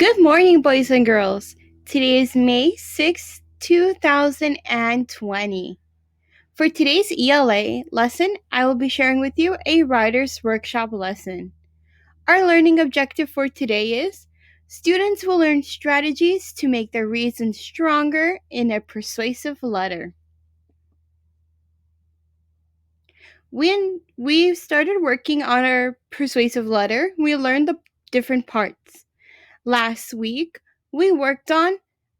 Good morning, boys and girls. Today is May 6th, 2020. For today's ELA lesson, I will be sharing with you a writer's workshop lesson. Our learning objective for today is students will learn strategies to make their reasons stronger in a persuasive letter. When we started working on our persuasive letter, we learned the different parts. Last week, we worked on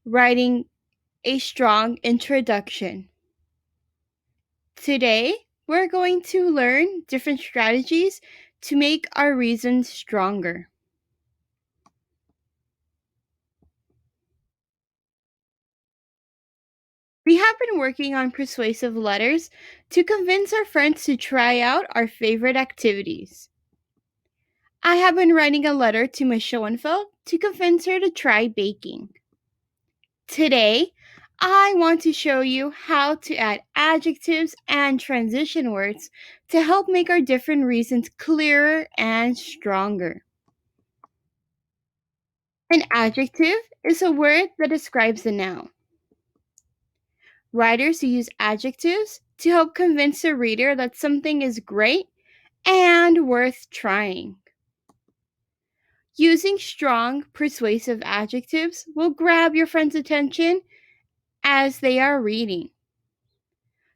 writing a strong introduction. Today, we're going to learn different strategies to make our reasons stronger. We have been working on persuasive letters to convince our friends to try out our favorite activities. I have been writing a letter to Miss Schoenfeld to convince her to try baking. Today, I want to show you how to add adjectives and transition words to help make our different reasons clearer and stronger. An adjective is a word that describes a noun. Writers use adjectives to help convince the reader that something is great and worth trying. Using strong, persuasive adjectives will grab your friend's attention as they are reading.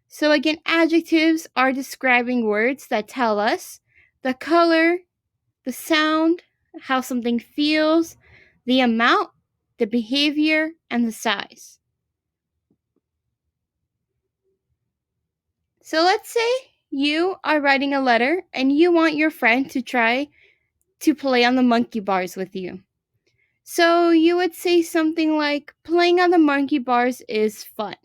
So again, adjectives are describing words that tell us the color, the sound, how something feels, the amount, the behavior, and the size. So let's say you are writing a letter and you want your friend to try to play on the monkey bars with you. So you would say something like, playing on the monkey bars is fun.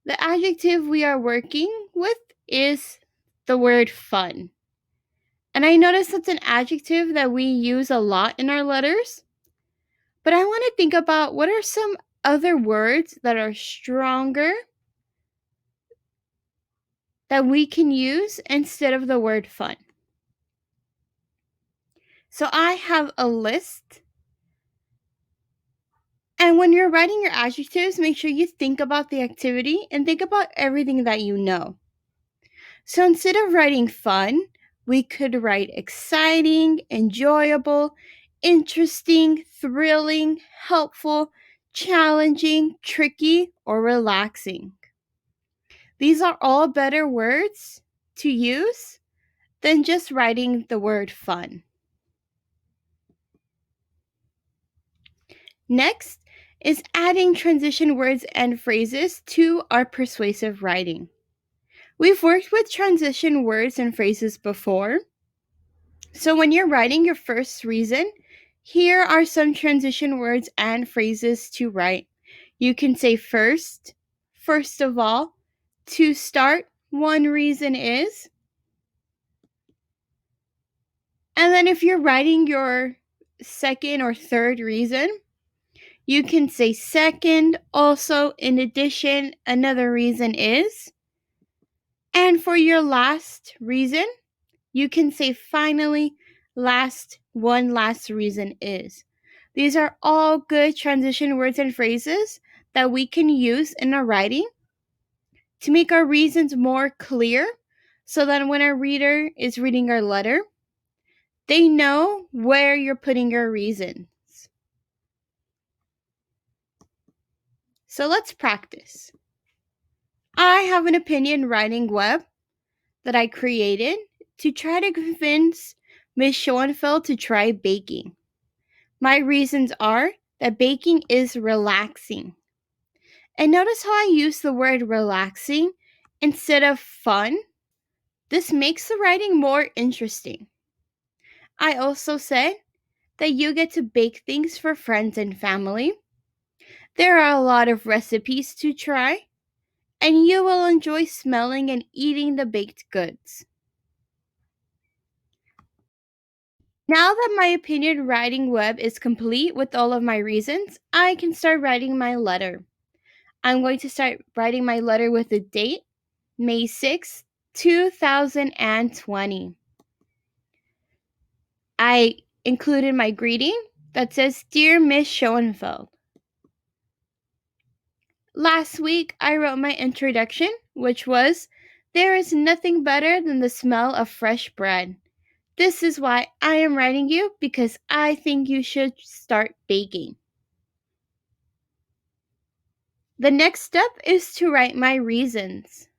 The adjective we are working with is the word fun. And I noticed that's an adjective that we use a lot in our letters. But I want to think about what are some other words that are stronger that we can use instead of the word fun. So I have a list. And when you're writing your adjectives, make sure you think about the activity and think about everything that you know. So instead of writing fun, we could write exciting, enjoyable, interesting, thrilling, helpful, challenging, tricky, or relaxing. These are all better words to use than just writing the word fun. Next is adding transition words and phrases to our persuasive writing. We've worked with transition words and phrases before. So when you're writing your first reason, here are some transition words and phrases to write. You can say first of all, to start, one reason is. And then if you're writing your second or third reason, you can say second, also, in addition, another reason is. And for your last reason, you can say finally, one last reason is. These are all good transition words and phrases that we can use in our writing to make our reasons more clear so that when our reader is reading our letter, they know where you're putting your reasons. So let's practice. I have an opinion writing web that I created to try to convince Miss Schoenfeld to try baking. My reasons are that baking is relaxing. And notice how I use the word relaxing instead of fun. This makes the writing more interesting. I also said that you get to bake things for friends and family. There are a lot of recipes to try, and you will enjoy smelling and eating the baked goods. Now that my opinion writing web is complete with all of my reasons, I can start writing my letter. I'm going to start writing my letter with the date, May 6th, 2020. I included my greeting that says, Dear Miss Schoenfeld, last week I wrote my introduction, which was, There is nothing better than the smell of fresh bread. This is why I am writing you because I think you should start baking. The next step is to write my reasons.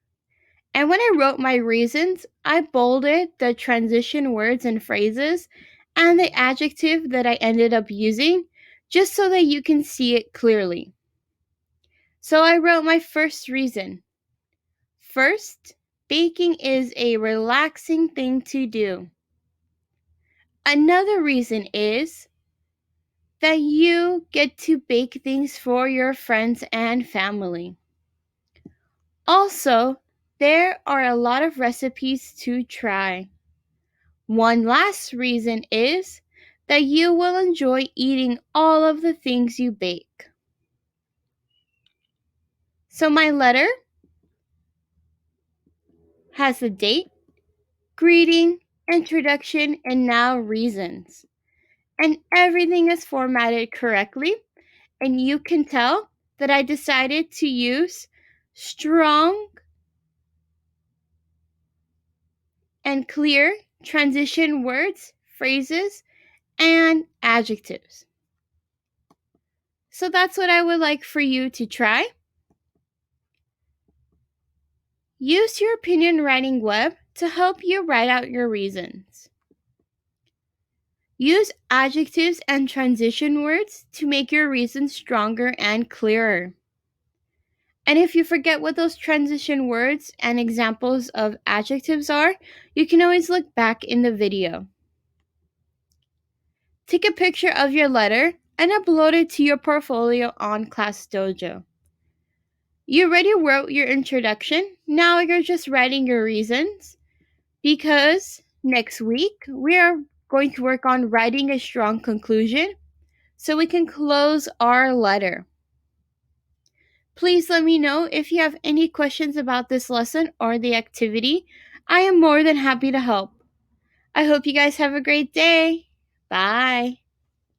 And when I wrote my reasons, I bolded the transition words and phrases and the adjective that I ended up using just so that you can see it clearly. So I wrote my first reason. First, baking is a relaxing thing to do. Another reason is that you get to bake things for your friends and family. Also, there are a lot of recipes to try. One last reason is that you will enjoy eating all of the things you bake. So my letter has the date, greeting, introduction, and now reasons. And everything is formatted correctly, and you can tell that I decided to use strong and clear transition words, phrases, and adjectives. So that's what I would like for you to try. Use your opinion writing web to help you write out your reasons. Use adjectives and transition words to make your reasons stronger and clearer. And if you forget what those transition words and examples of adjectives are, you can always look back in the video. Take a picture of your letter and upload it to your portfolio on Class Dojo. You already wrote your introduction, now you're just writing your reasons, because next week we are going to work on writing a strong conclusion so we can close our letter. Please let me know if you have any questions about this lesson or the activity. I am more than happy to help. I hope you guys have a great day. Bye.